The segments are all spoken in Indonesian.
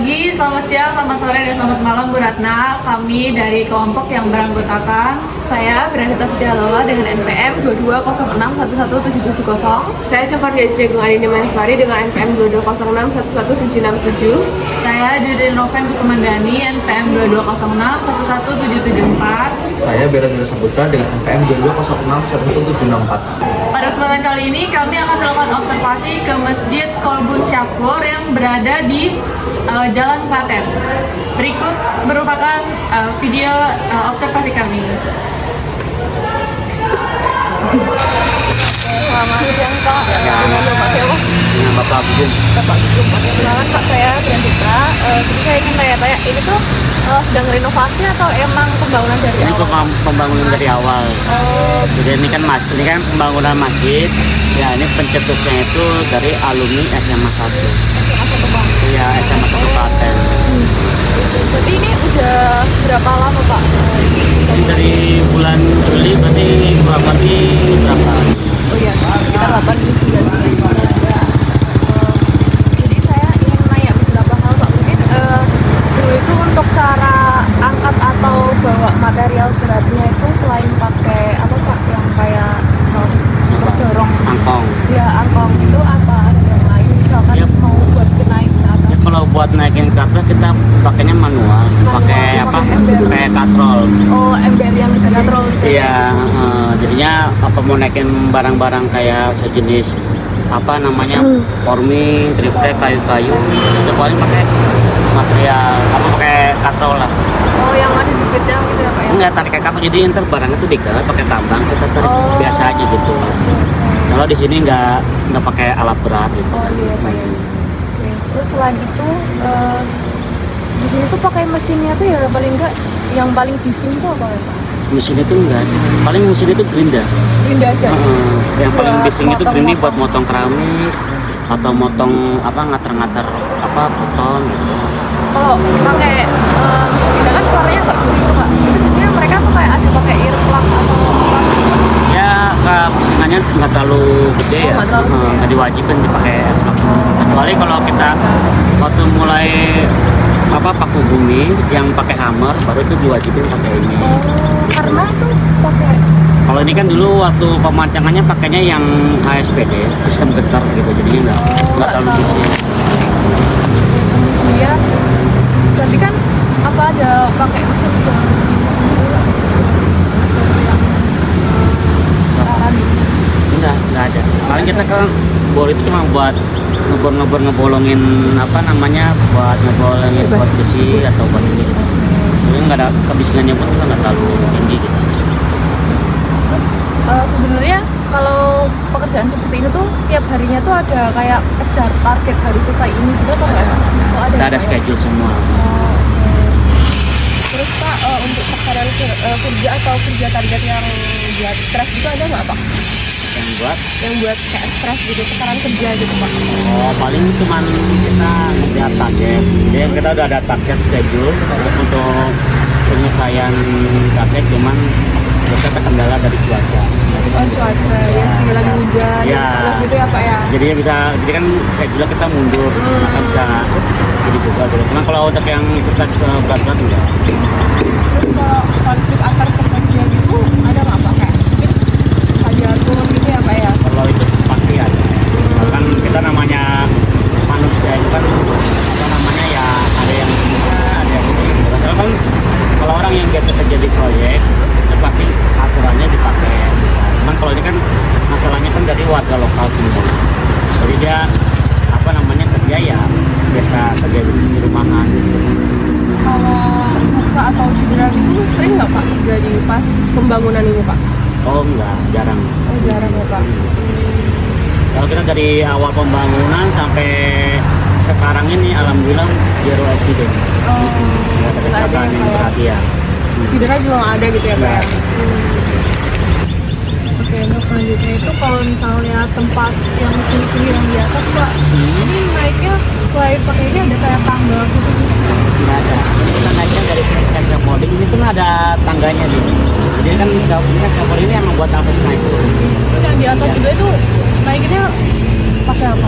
pagi, selamat siang, selamat sore, dan selamat malam Bu Ratna. Kami dari kelompok yang beranggotakan Saya Bernadetta Fitialola dengan NPM 2206111770. Saya Cokardia Istri Gung Adini Maniswari dengan NPM 2206111767. saya Judin Noven Kusumandani, NPM 2206-11774. Saya Bella Dila Saputra dengan NPM 2206-11764. Pada kesempatan kali ini kami akan melakukan observasi ke Masjid Kolbun Syakur yang berada di Jalan Klaten. Berikut merupakan video observasi kami. Selamat siang Pak. Dengan Bapak siapa? Dengan Bapak Bujum. Bapak Bujum. Selamat Pak, saya Bernadetta. Jadi saya ingin tanya-tanya, ini tuh sedang renovasi atau emang pembangunan dari Ini awal? pembangunan dari awal. Jadi ini kan pembangunan masjid. Ya ini pencetusnya itu dari alumni SMA 1. Iya, SMA 1 Klaten. Jadi ini udah berapa lama Pak? Ini dari bulan Juli berarti kurang lebih berapa? Oh iya, sekitar 8 bulan. Jadi saya ingin nanya beberapa hal Pak. Mungkin dulu itu untuk cara angkat atau bawa material beratnya itu selain pakai apa Pak? Yang kayak dorong Angkong. ya angkong itu apa ada yang lain misalkan Yap. mau buat naik ke atas? Ya, kalau buat naikin ke atas kita pakainya manual, pakai apa? pakai ember. Pakai katrol. Oh, ember yang katrol gitu. Iya, jadinya apa mau naikin barang-barang kayak sejenis apa namanya forming, triplek, kayu-kayu, itu paling pakai material apa pakai katrol lah. Oh, yang ada jepitnya gitu ya Pak ya? Enggak tarik kaku, jadi ntar barang itu diikat pakai tambang, kita tarik Oh. biasa aja gitu. Kalau di sini nggak pakai alat berat gitu. Oh iya Pak ya. Oke. Terus selain itu di sini tuh pakai mesinnya tuh ya paling enggak yang paling bising tuh apa ya Pak? Mesin itu enggak ada. Paling mesin itu gerinda. Gerinda aja. Yang paling Buat bising itu gerinda motong-motong. buat motong keramik atau motong apa ngater-ngater apa beton gitu. Kalau pakai mesin gerinda kan suaranya nggak bising tuh Pak. Itu biasanya mereka tuh kayak ada pakai earplug atau apa gitu. Ya bisingannya nggak terlalu gede ya, nggak terlalu gede. nggak diwajibin dipakai airplug. Kecuali kalau kita waktu mulai apa paku bumi yang pakai hammer baru itu diwajibin pakai ini. Oh, karena itu pakai Kalau ini kan dulu waktu pemancangannya pakainya yang HSPD, sistem getar gitu, jadinya nggak terlalu bising. dia tadi kan apa ada pakai mesin Nggak ada. Paling kita kan bor itu cuma buat ngebolongin apa namanya, buat ngebolongin buat besi atau buat ini. Jadi nggak ada kebisingannya pun kita nggak terlalu tinggi gitu. Terus sebenarnya kalau pekerjaan seperti ini tuh tiap harinya tuh ada kayak kejar target harus selesai ini gitu apa enggak? Oh, Kita ada ya? schedule semua. Oh, oke. Terus Pak untuk tekanan kerja atau kerja target yang buat stres gitu ada nggak Pak? Yang buat Yang buat kayak stres gitu tekanan kerja gitu Pak? paling cuman kita ngejar target. Jadi kita udah ada target schedule untuk penyelesaian target, cuman kita terkendala dari cuaca. Oh cuaca ya sih lagi hujan Ya. terus gitu ya Pak ya? Jadi kan schedule kita mundur, maka bisa jadi juga gitu. Cuma kalau untuk yang sukses berat-berat enggak. Terus kalau konflik antar pekerja gitu ada nggak Pak kayak mungkin hajatun gitu ya Pak ya? Kalau itu pasti ada. Kan kita namanya manusia itu kan apa namanya ya ada yang bisa, ada yang ini. Karena kan kalau orang yang biasa kerja di proyek itu pasti aturannya dipakai. Cuman kalau ini kan masalahnya kan dari warga lokal semua. Jadi dia apa namanya kerja ya biasa kerja di rumahan. Kalau luka atau cedera gitu sering nggak Pak terjadi pas pembangunan ini Pak? Oh enggak, jarang. Oh jarang ya Pak. Kalau kita dari awal pembangunan sampai sekarang ini alhamdulillah zero accident. Oh, Nggak ada nggak ada kecelakaan yang yang kayak berat ya. cedera juga nggak ada gitu ya Pak? ya? Nggak. Oke, untuk selanjutnya itu kalau misalnya tempat yang tinggi yang di atas Pak, ini naiknya selain pakainya ada kayak tangga gitu. Nggak ada. Kita naiknya dari scaffolding ini tuh nggak ada tangganya nih. Jadi kan scaffolding ini yang membuat akses naik. Terus yang di atas juga itu naikinnya pakai apa?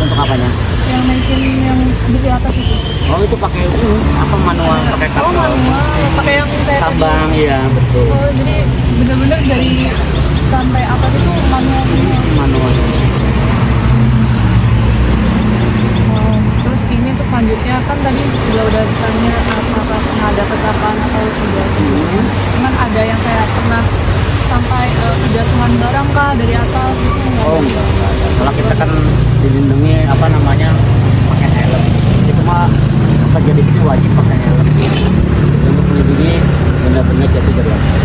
Untuk apanya? Yang naikin yang besi atas itu. Oh itu pakai ini apa manual pakai Oh kapal manual, pakai yang kayak tadi. tambang iya betul Oh jadi bener-bener dari sampai atas itu manual semua. manual. Oh, terus ini untuk selanjutnya kan tadi juga udah ditanya apakah pernah ada kecelakaan atau tidak. Cuman ada yang kayak pernah sampai kejatuhan barang kah dari atas gitu nggak? Oh enggak. Kalau kita kan dilindungi apa namanya pakai helm. Jadi cuma kerja di sini wajib pakai helm. Untuk melindungi benda-benda jatuh dari atas.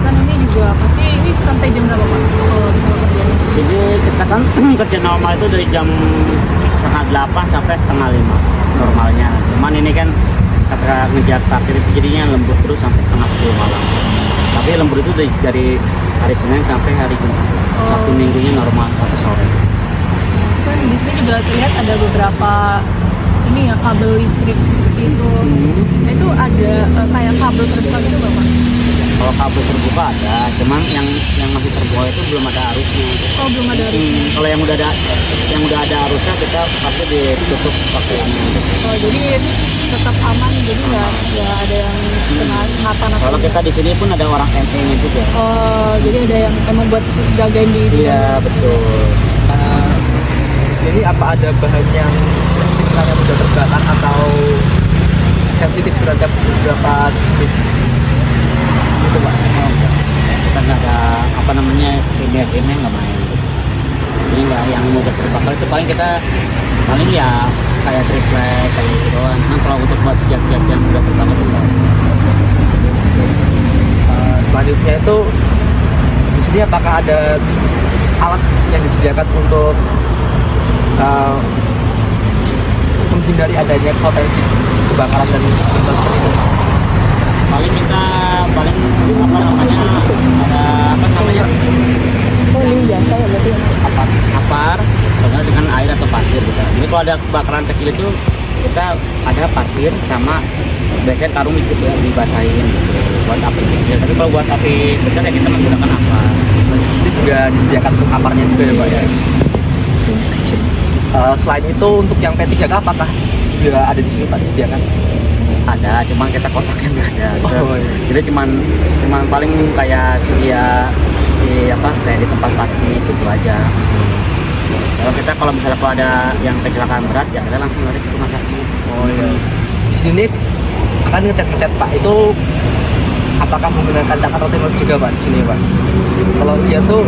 Kan ini juga pasti ini sampai jam berapa Pak? Kalau misalnya kerjanya? Jadi kita kan kerja normal itu dari jam 7:30 sampai 5:30 normalnya. Cuman ini kan kata ngejar target itu jadinya lembur terus sampai 9:30 malam. Tapi lembur itu dari hari Senin sampai hari Jumat. Sabtu minggunya normal sampai sore. Kan di sini juga terlihat ada beberapa ini ya kabel listrik itu. Nah, itu ada kayak kabel terbuka gitu nggak, Pak? Kalau kabel terbuka ada, cuman yang masih terbuka itu belum ada arusnya. Oh belum ada arusnya. Kalau yang udah ada arusnya kita pakai ditutup pakai ini. Oh jadi ini tetap aman, jadi nggak ada yang kena ngatan atau Kalau kita di sini pun ada orang ME-nya juga. Oh jadi ada yang emang buat jagain di Iya betul. Di sini apa ada bahan yang sekiranya mudah terbakar atau sensitif terhadap beberapa jenis gitu Pak? Oh, enggak. Kita nggak ada apa namanya kimia nggak main. Jadi nggak yang mudah terbakar itu paling ya kayak triplek kayak gitu doang. Nah kalau untuk buat jam-jam yang mudah terbakar itu enggak. Selanjutnya itu di sini apakah ada alat yang disediakan untuk menghindari adanya potensi kebakaran dan seperti itu? Paling kita apa namanya ada apa namanya Oh ini biasa ya berarti. apar dengan air atau pasir gitu. Jadi kalau ada kebakaran kecil itu kita ada pasir sama biasanya karung ikut ya dibasahin gitu, buat api kecil. Tapi kalau buat api besar ya kita menggunakan apar. Ini juga disediakan untuk kamarnya juga ya Pak ya? Selain itu untuk yang P3K apakah juga ada di sini Pak disediakan? Ada, cuman kita kotaknya nggak ada. Oh, iya. Kita cuman paling kayak sedia di apa kayak di tempat pasti gitu aja. Kalau misalnya ada yang kecelakaan berat ya kita langsung lari ke rumah sakit. Oh iya. Di sini nih kan ngecat Pak itu apakah menggunakan cat atau thinner juga Pak di sini Pak? Kalau dia tuh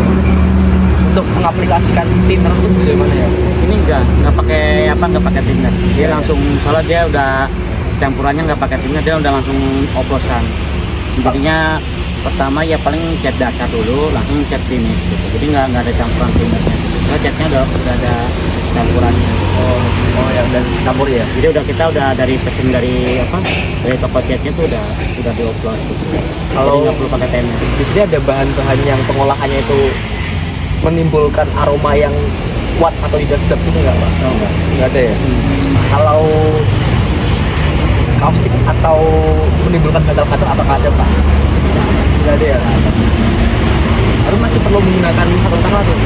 untuk mengaplikasikan thinner itu bagaimana ya? Ini nggak pakai thinner. Dia langsung soalnya dia udah campurannya nggak pakai thinner, dia udah langsung oplosan. Jadinya pertama ya paling cat dasar dulu, langsung cat finish gitu. Jadi nggak ada campuran thinnernya. Nah, catnya udah ada campurannya. Oh ya udah campur ya? Jadi kita udah dari pesen dari toko catnya tuh udah dioplos gitu. Kalau- Jadi nggak perlu pakai thinner. Di sini ada bahan-bahan yang pengolahannya itu menimbulkan aroma yang kuat atau tidak sedap gitu nggak Pak? Oh, enggak. Nggak ada ya? Kalau kaustik atau menimbulkan gatal-gatal apakah ada Pak? Nggak ada ya? Lalu masih perlu menggunakan sarung tangan tuh?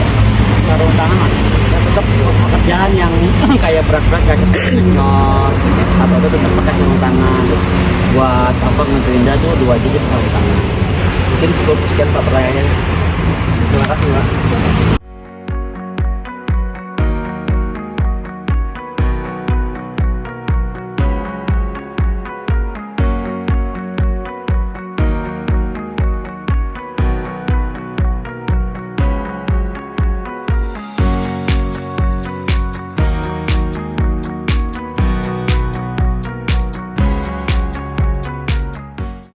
Sarung tangan mas, ya tetap pekerjaan yang kayak berat-berat kayak seperti nyot atau itu tetap pakai sarung tangan. Buat apa ngerinda tuh 2 jilid sarung tangan. Mungkin cukup sekian Pak pertanyaannya. Terima kasih Pak.